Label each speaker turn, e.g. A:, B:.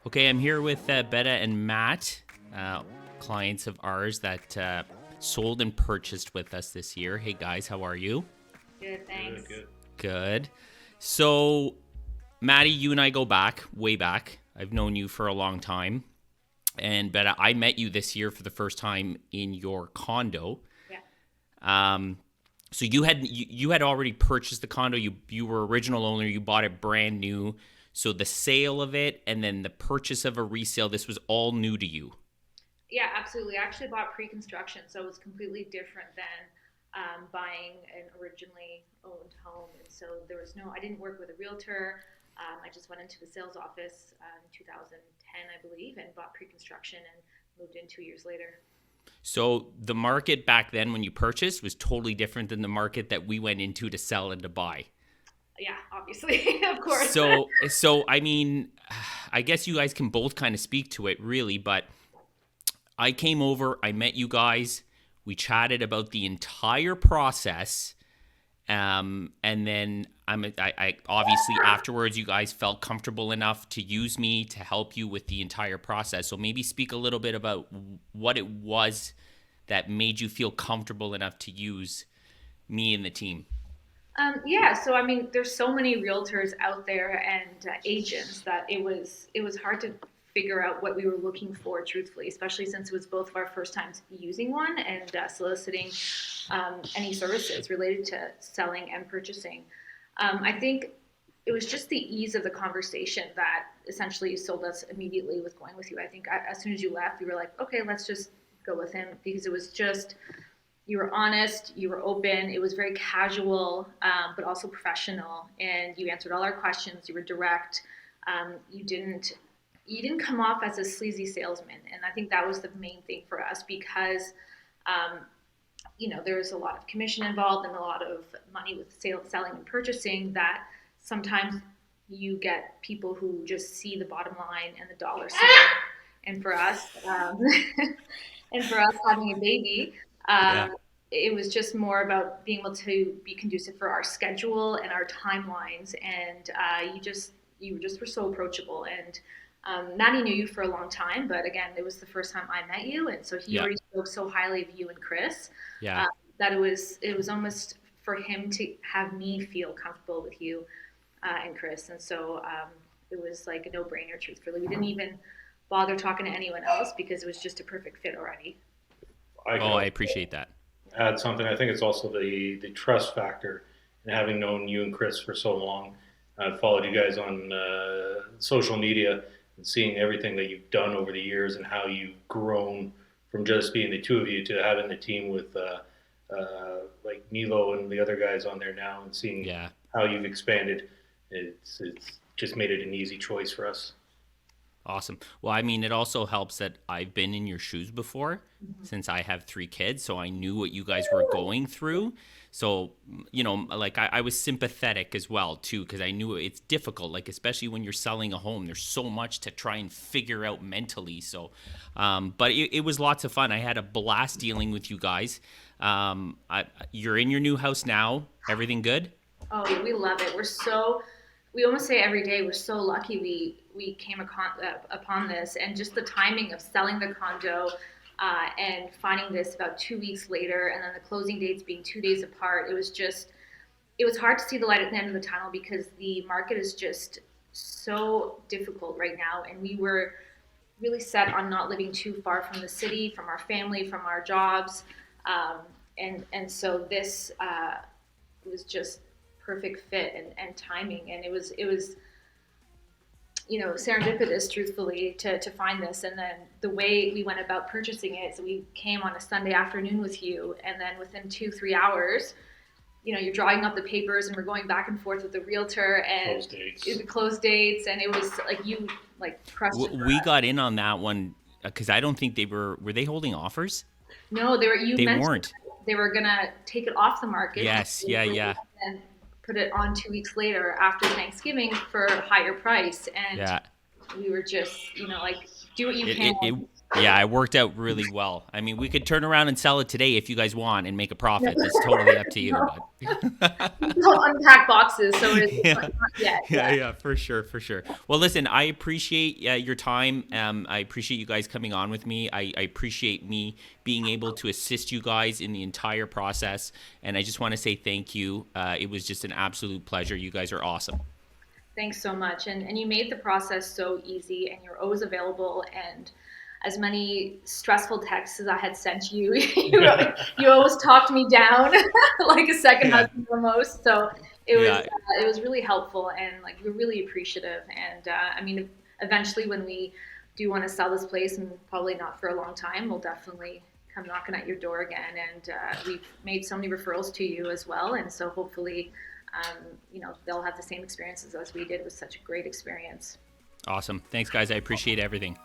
A: Okay, I'm here with Betta and Matt, clients of ours that sold and purchased with us this year. Hey guys, how are you?
B: Good,
C: Good,
B: thanks.
C: good.
A: Good. So, Maddie, you and I go back, way back. I've known you for a long time. And Betta, I met you this year for the first time in your condo.
B: Yeah.
A: Um, so you had already purchased the condo. You were original owner. You bought it brand new. So the sale of it and then the purchase of a resale, this was all new to you.
B: Yeah, absolutely. I actually bought pre-construction, so it was completely different than buying an originally owned home. And so there was no, I didn't work with a realtor. I just went into the sales office in 2010, I believe, and bought pre-construction and moved in 2 years later.
A: So the market back then when you purchased was totally different than the market that we went into to sell and to buy.
B: Yeah, obviously, of course.
A: So I mean, I guess you guys can both kind of speak to it really, but I came over, I met you guys, we chatted about the entire process, and then I obviously afterwards you guys felt comfortable enough to use me to help you with the entire process. So maybe speak a little bit about what it was that made you feel comfortable enough to use me and the team.
B: Yeah, so I mean, there's so many realtors out there and agents that it was hard to figure out what we were looking for, truthfully, especially since it was both of our first times using one and soliciting any services related to selling and purchasing. I think it was just the ease of the conversation that essentially sold us immediately with going with you. I think as soon as you left, we were like, okay, let's just go with him because it was just you were honest, you were open, it was very casual, but also professional, and you answered all our questions. You were direct. You didn't come off as a sleazy salesman, and I think that was the main thing for us because um, there's a lot of commission involved and a lot of money with selling and purchasing that sometimes you get people who just see the bottom line and the dollar sign. And for us, and for us having a baby,
A: Yeah.
B: um, it was just more about being able to be conducive for our schedule and our timelines. And you just were so approachable. And Maddie knew you for a long time, but again, it was the first time I met you, and so he
A: Yeah.
B: already spoke so highly of you and Chris
A: Yeah.
B: uh, that it was almost for him to have me feel comfortable with you and Chris. And so it was like a no brainer, truthfully. We didn't even bother talking to anyone else because it was just a perfect fit already.
C: I
A: Oh,
C: could
A: I
C: also
A: appreciate that.
C: add something. I think it's also the trust factor, and having known you and Chris for so long. I've followed you guys on social media and seeing everything that you've done over the years and how you've grown from just being the two of you to having the team with like Milo and the other guys on there now, and seeing
A: Yeah.
C: how you've expanded. It's just made it an easy choice for us.
A: Awesome. Well, I mean, it also helps that I've been in your shoes before since I have three kids. So I knew what you guys were going through. So, like I was sympathetic as well, too, because I knew it's difficult, like, especially when you're selling a home, there's so much to try and figure out mentally. So, but it was lots of fun. I had a blast dealing with you guys. You're in your new house now. Everything good?
B: Oh, we love it. We almost say every day we're so lucky we came upon this, and just the timing of selling the condo and finding this about 2 weeks later, and then the closing dates being 2 days apart. It was hard to see the light at the end of the tunnel because the market is just so difficult right now, and we were really set on not living too far from the city, from our family, from our jobs, um, and so this was just perfect fit and timing, and it was serendipitous, truthfully, to find this. And then the way we went about purchasing it, so we came on a Sunday afternoon with you, and then within 2-3 hours, you're drawing up the papers, and we're going back and forth with the realtor and
C: Close dates.
B: the close dates, and it was like you like crushed it for
A: We
B: us.
A: got in on that one because I don't think were they holding offers?
B: No, you
A: They
B: mentioned
A: weren't.
B: they were gonna take it off the market
A: Yes. Yeah. Yeah.
B: and put it on 2 weeks later after Thanksgiving for a higher price. And
A: Yeah.
B: we were just, like, do what you
A: It, it, it
B: can.
A: Yeah, it worked out really well. I mean, we could turn around and sell it today if you guys want and make a profit. It's totally up to you.
B: No,
A: But
B: we still unpack boxes, so it's
A: yeah,
B: not yet.
A: yeah,
B: Yeah.
A: yeah, for sure, for sure. Well, listen, I appreciate your time. I appreciate you guys coming on with me. I appreciate me being able to assist you guys in the entire process. And I just want to say thank you. It was just an absolute pleasure. You guys are awesome.
B: Thanks so much. And you made the process so easy, and you're always available. And as many stressful texts as I had sent you, you always talked me down like a second
A: Yeah,
B: husband almost. So
A: yeah,
B: it was really helpful, and like we're really appreciative. And I mean, eventually when we do want to sell this place, and probably not for a long time, we'll definitely come knocking at your door again. And we've made so many referrals to you as well, and so hopefully, they'll have the same experiences as we did. It was such a great experience.
A: awesome. Thanks, guys. I appreciate everything.